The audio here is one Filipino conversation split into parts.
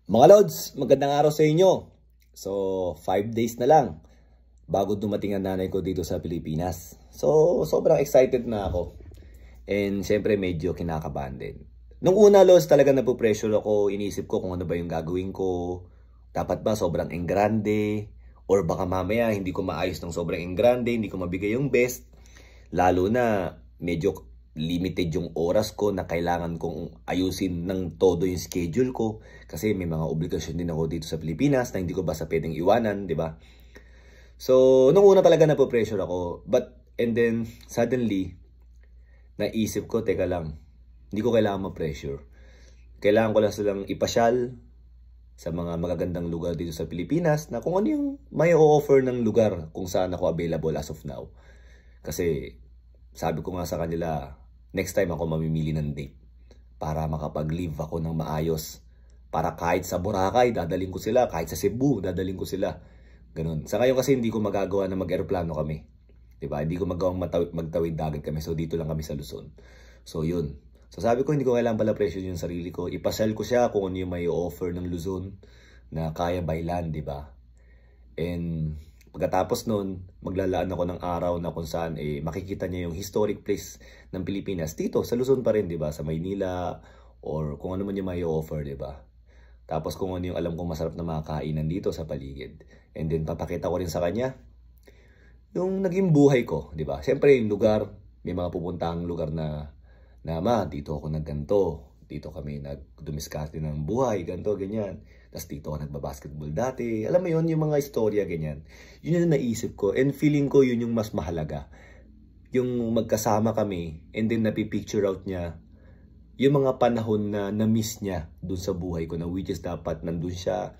Mga Lods, magandang araw sa inyo. So, 5 days na lang bago dumating ang nanay ko dito sa Pilipinas. So, sobrang excited na ako. And syempre medyo kinakabahan din. Nung una, Lods, talaga napupressure ako. Inisip ko kung ano ba yung gagawin ko. Dapat ba sobrang engrande? Or baka mamaya hindi ko maayos ng sobrang engrande, hindi ko mabigay yung best. Lalo na medyo limited yung oras ko na kailangan kong ayusin ng todo yung schedule ko kasi may mga obligasyon din ako dito sa Pilipinas na hindi ko basta pwedeng iwanan, di ba? So, nung una talaga napo-pressure ako, and then suddenly naisip ko, teka lang, hindi ko kailangan ma-pressure. Kailangan ko lang silang ipasyal sa mga magagandang lugar dito sa Pilipinas na kung ano yung may o-offer ng lugar kung saan ako available as of now. Kasi sabi ko nga sa kanila, next time ako mamimili ng date para makapag-live ako ng maayos. Para kahit sa Boracay, dadaling ko sila. Kahit sa Cebu, dadaling ko sila. Ganun. Sa ngayon kasi hindi ko magagawa na mag-aeroplano kami. Diba? Hindi ko magawang magtawid dagat kami. So dito lang kami sa Luzon. So yun. So sabi ko, hindi ko kailangan pala pressure yung sarili ko. Ipasal ko siya kung ano yung may offer ng Luzon na kaya by land, diba? And pagkatapos nun, maglalaan ako ng araw na kung saan makikita niya yung historic place ng Pilipinas dito sa Luzon pa rin, 'di ba? Sa Maynila or kung ano man yung may offer, 'di ba? Tapos kung ano yung alam kong masarap na mga kainan dito sa paligid. And then papakita ko rin sa kanya yung naging buhay ko, 'di ba? Siyempre yung lugar, may mga pupuntahang lugar na dito ako nagganto. Dito kami nagdumiskarte ng buhay, ganto, ganyan. Tapos dito ako nagbabasketball dati. Alam mo yun, yung mga istorya, ganyan. Yun yung naisip ko. And feeling ko yun yung mas mahalaga. Yung magkasama kami, and then napipicture out niya yung mga panahon na na-miss niya dun sa buhay ko na which is dapat nandun siya,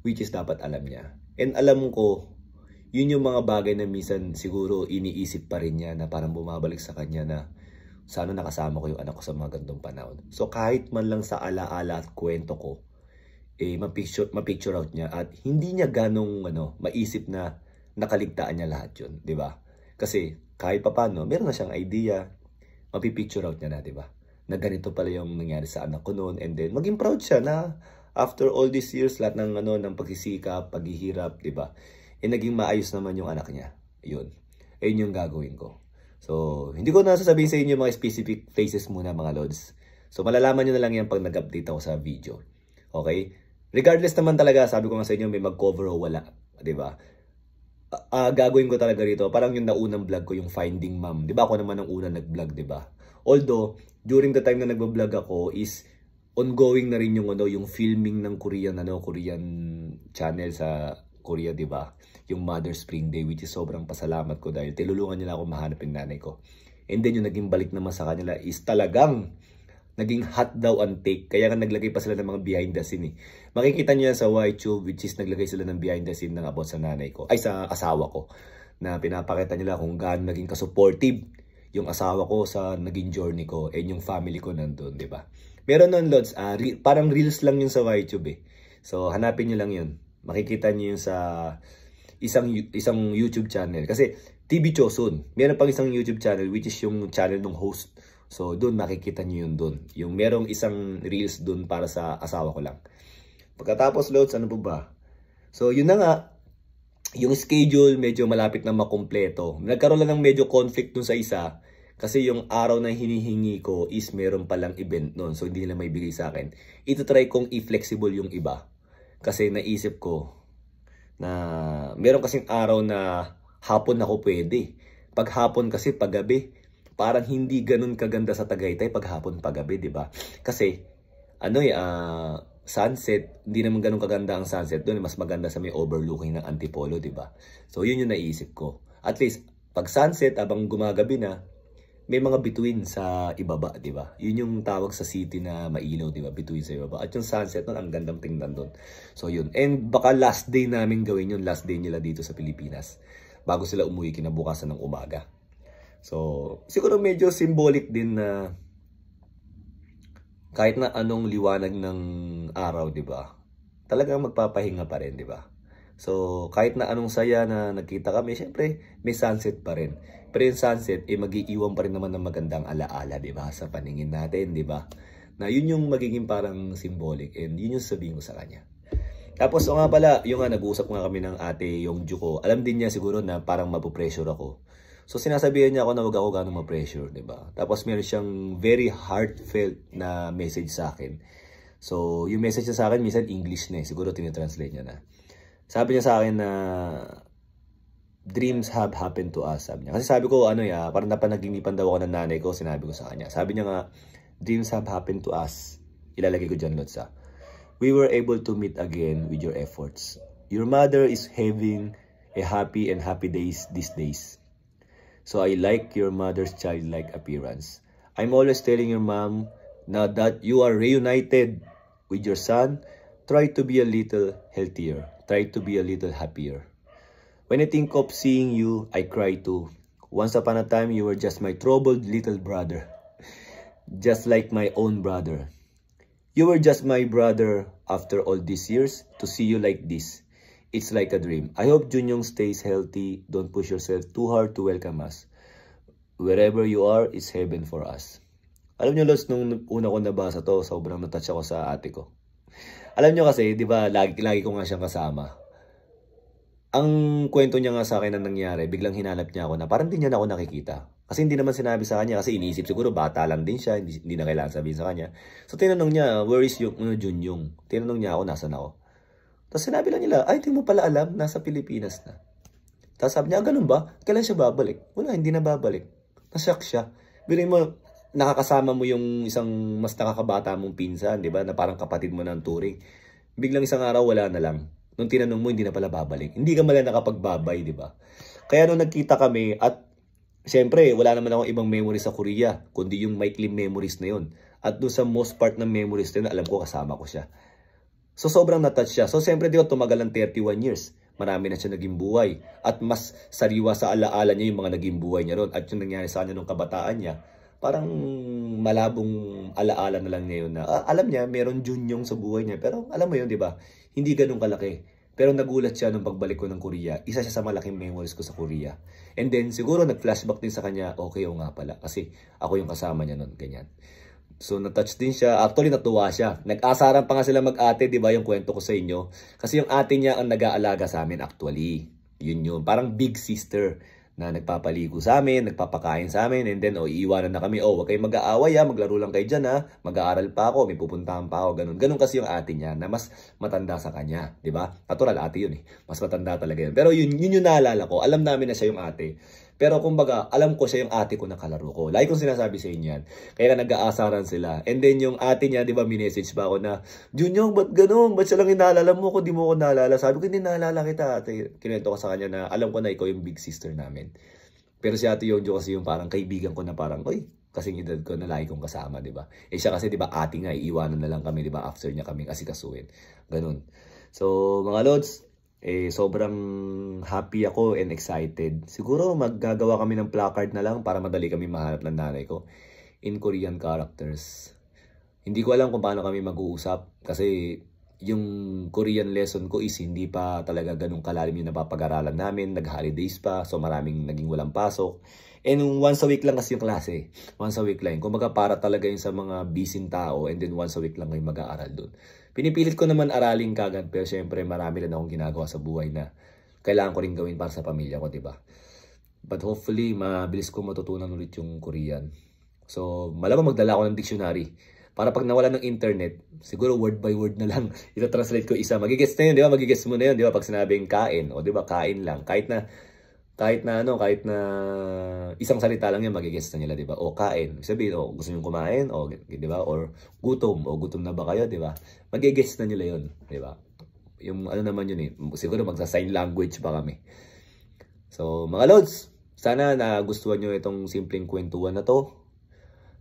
which is dapat alam niya. And alam ko, yun yung mga bagay na minsan siguro iniisip pa rin niya na parang bumabalik sa kanya na sana nakasama ko yung anak ko sa mga gandong panahon. So kahit man lang sa alaala at kwento ko, ma-picture out niya at hindi niya ganong maisip na nakaligtaan niya lahat yun, di ba? Kasi kahit papano, meron na siyang idea, mapipicture out niya na, di ba? Na ganito pala yung nangyari sa anak ko noon, and then maging proud siya na after all these years, lahat ng pagsisikap, paghihirap, di ba? Naging maayos naman yung anak niya. Yun. Ayun yung gagawin ko. So, hindi ko na sasabihin sa inyo mga specific places muna, mga Lods. So, malalaman nyo na lang yan pag nag-update ako sa video. Okay? Regardless naman talaga, sabi ko nga sa inyo, may mag-cover o wala. Diba? Gagawin ko talaga rito. Parang yung naunang vlog ko, yung Finding Mom. Diba? Ako naman ang unang nag-vlog, diba? Although, during the time na nag-vlog ako is ongoing na rin yung filming ng Korean channel sa Korea, diba? Yung Mother's Spring Day, which is sobrang pasalamat ko dahil tinulungan nila ako mahanap yung nanay ko. And then yung naging balik naman sa kanila is talagang naging hot daw ang take. Kaya nga naglagay pa sila ng mga behind the scene. Makikita nyo yan sa YouTube, which is naglagay sila ng behind the scene ng about sa nanay ko. Ay, sa asawa ko. Na pinapakita nila kung gaano naging kasupportive yung asawa ko sa naging journey ko and yung family ko nandun, di ba? Meron nun, Lods, parang reels lang yun sa YouTube eh. So, hanapin nyo lang yun. Makikita nyo yun sa isang YouTube channel. Kasi TV Chosun, meron pang isang YouTube channel which is yung channel ng host. So doon makikita nyo yun doon. Yung merong isang reels doon para sa asawa ko lang. Pagkatapos, Lods, ano po ba? So yun na nga, yung schedule medyo malapit na makumpleto. Nagkaroon lang ng medyo conflict dun sa isa. Kasi yung araw na hinihingi ko is meron palang event noon. So hindi nila may bigay sa akin. Ito try kong i-flexible yung iba. Kasi naisip ko na meron kasing araw na hapon ako pwede. Pag hapon kasi paggabi, parang hindi ganun kaganda sa Tagaytay pag hapon paggabi, di ba? Kasi sunset, hindi naman ganun kaganda ang sunset doon, mas maganda sa may overlooking ng Antipolo, di ba? So yun yung naisip ko. At least pag sunset abang gumagabi na, may mga bituin sa ibaba, di ba? Yun yung tawag sa city na mailaw, di ba? Bituin sa ibaba. At yung sunset nun, ang gandang tingnan doon. So yun. And baka last day namin gawin yun, last day nila dito sa Pilipinas. Bago sila umuwi kinabukasan ng umaga. So, siguro medyo symbolic din na kahit na anong liwanag ng araw, di ba? Talagang magpapahinga pa rin, di ba? So, kahit na anong saya na nagkita kami, syempre, may sunset pa rin. Pero yung sunset, mag-iiwan pa rin naman ng magandang alaala, di ba? Sa paningin natin, di ba? Na yun yung magiging parang symbolic and yun yung sabihin ko sa kanya. Tapos o nga pala, yung nga nag-uusap nga kami ng ate Yongju ko. Alam din niya siguro na parang mapupressure ako. So sinasabihan niya ako na wag ako ganong ma-pressure, 'di ba? Tapos meron siyang very heartfelt na message sa akin. So yung message niya sa akin minsan English na eh. Siguro tinitranslate niya na. Sabi niya sa akin na dreams have happened to us, sabi niya. Kasi sabi ko parang napanaginipan daw ako ng nanay ko, sinabi ko sa kanya. Sabi niya nga, dreams have happened to us. Ilalagay ko dyan, Lods. We were able to meet again with your efforts. Your mother is having a happy days these days. So I like your mother's childlike appearance. I'm always telling your mom now that you are reunited with your son, try to be a little healthier. Try to be a little happier. When I think of seeing you, I cry too. Once upon a time, you were just my troubled little brother. Just like my own brother. You were just my brother after all these years. To see you like this, it's like a dream. I hope Junyoung stays healthy. Don't push yourself too hard to welcome us. Wherever you are, it's heaven for us. Alam niyo, Lods, nung una ko nabasa to, sobrang natouch ako sa ate ko. Alam niyo kasi, di ba, lagi ko nga siyang kasama. Ang kwento niya nga sa akin na nangyari, biglang hinanap niya ako na parang di niya na ako nakikita. Kasi hindi naman sinabi sa kanya, kasi iniisip siguro bata lang din siya, hindi na kailangan sabihin sa kanya. So tinanong niya, where is yung Junyoung? Tinanong niya ako, nasan ako? Tapos sinabi lang nila, ay, di mo pala alam, nasa Pilipinas na. Tapos sabi niya, ganun ba? Kailan siya babalik? Wala, hindi na babalik. Nashock siya. Biruin mo, nakakasama mo yung isang mas nakakabata mong pinsan, di ba? Na parang kapatid mo ng turing. Biglang isang araw, wala na lang. Nung tinanong mo, hindi na pala babalik. Hindi ka mala nakapagbabay, di ba? Kaya nung nagkita kami, at siyempre, wala naman akong ibang memories sa Korea, kundi yung maikling memories na yun. At doon sa most part ng memories na yun, alam ko kasama ko siya. So, sobrang natouch siya. So, siyempre, di ba, tumagal ng 31 years. Marami na siya naging buhay. At mas sariwa sa alaala niya yung mga naging buhay niya ron. At yung nangyari sa kanya nung kabataan niya, parang malabong alaala na lang niya yun na, alam niya, meron Junyoung sa buhay niya. Pero alam mo yun, di ba? Hindi ganun kalaki. Pero nagulat siya nung pagbalik ko ng Korea. Isa siya sa malaking memories ko sa Korea. And then, siguro nag-flashback din sa kanya, okay, o nga pala. Kasi ako yung kasama niya nun, ganyan. So, na-touch din siya. Actually, natuwa siya. Nag-asaran pa nga sila mag-ate, di ba, yung kwento ko sa inyo. Kasi yung ate niya ang nag-aalaga sa amin actually. Yun. Parang big sister na nagpapaligo sa amin, nagpapakain sa amin, and then, iiwanan na kami. Wag kayong mag-aaway maglaro lang kayo dyan mag-aaral pa ako, may pupuntahan pa ako, ganun. Ganun kasi yung ate niya na mas matanda sa kanya, di ba? Natural, ate yun eh. Mas matanda talaga yun. Pero yun yung naalala ko. Alam namin na siya yung ate. Pero kumbaga, alam ko siya yung ate ko na kalaro ko. Lagi kong sinasabi sa inyo yan. Kaya nag-aasaran sila. And then yung ate niya, di ba, minessage pa ako na, Junyoung, ba't ganun? Ba't siya lang inaalala mo ko? Di mo ko naalala. Sabi ko, hindi naalala kita. Kinento ko sa kanya na, alam ko na ikaw yung big sister namin. Pero si ate Yongju kasi yung parang kaibigan ko na parang, oy, kasing edad ko na lagi kong kasama, di ba? Siya kasi, di ba, ate nga, iiwanan na lang kami, di ba, after niya kaming asikasuhin. Ganun. So, mga Lods, sobrang happy ako and excited. Siguro maggagawa kami ng placard na lang para madali kami mahanap ng nanay ko in Korean characters. Hindi ko alam kung paano kami mag-uusap kasi yung Korean lesson ko is hindi pa talaga ganun kalalim yung napapag-aralan namin. Nag-holidays pa, so maraming naging walang pasok. And once a week lang kasi yung klase. Once a week lang. Kumbaga para talaga yung sa mga busy tao and then once a week lang kayo mag-aaral dun. Pinipilit ko naman aralin kagad pero syempre marami rin akong ginagawa sa buhay na kailangan ko rin gawin para sa pamilya ko, diba? But hopefully, mabilis ko matutunan ulit yung Korean. So, malamang magdala ako ng dictionary. Para pag nawala ng internet, siguro word by word na lang, ita-translate ko isa. Magigets na yun, di ba? Magigets mo na yun, di ba? Pag sinabing kain, o di ba? Kain lang. Kahit na isang salita lang yan, magigets na nila, di ba? O kain. Sabihin, gusto nyo kumain, o di ba? Or gutom, o gutom na ba kayo, di ba? Magigets na nila yun, di ba? Yung ano naman yun eh, siguro magsa-sign language pa kami. So, mga Lods, sana nagustuhan nyo itong simpleng kwentuhan na to.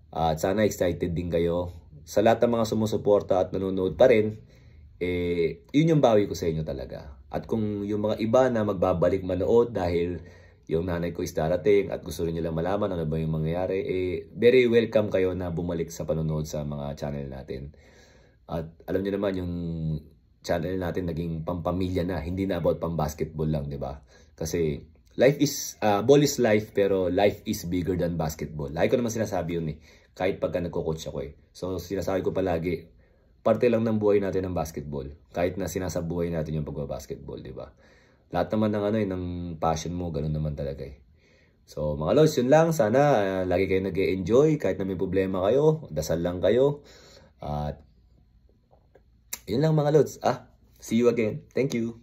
At sana excited din kayo. Sa lahat ng mga sumusuporta at nanonood pa rin, yun yung bawi ko sa inyo talaga. At kung yung mga iba na magbabalik manood dahil yung nanay ko is darating at gusto rin nila malaman ano ba yung mangyayari, very welcome kayo na bumalik sa panonood sa mga channel natin. At alam niyo naman yung channel natin naging pampamilya na, hindi na about pang-basketball lang, di ba? Kasi life is, ball is life, pero life is bigger than basketball. Lagi ko naman sinasabi yun eh. kahit pagka nagko-coach ako eh. So sinasabi ko palagi, parte lang ng buhay natin ng basketball. Kahit na sinasabuhay natin yung pagbabasketball, di ba? Lahat naman ng ng passion mo, ganun naman talaga eh. So mga lods, yun lang. Sana lagi kayo nag-e-enjoy kahit na may problema kayo. Dasal lang kayo. At yun lang mga lods. See you again. Thank you.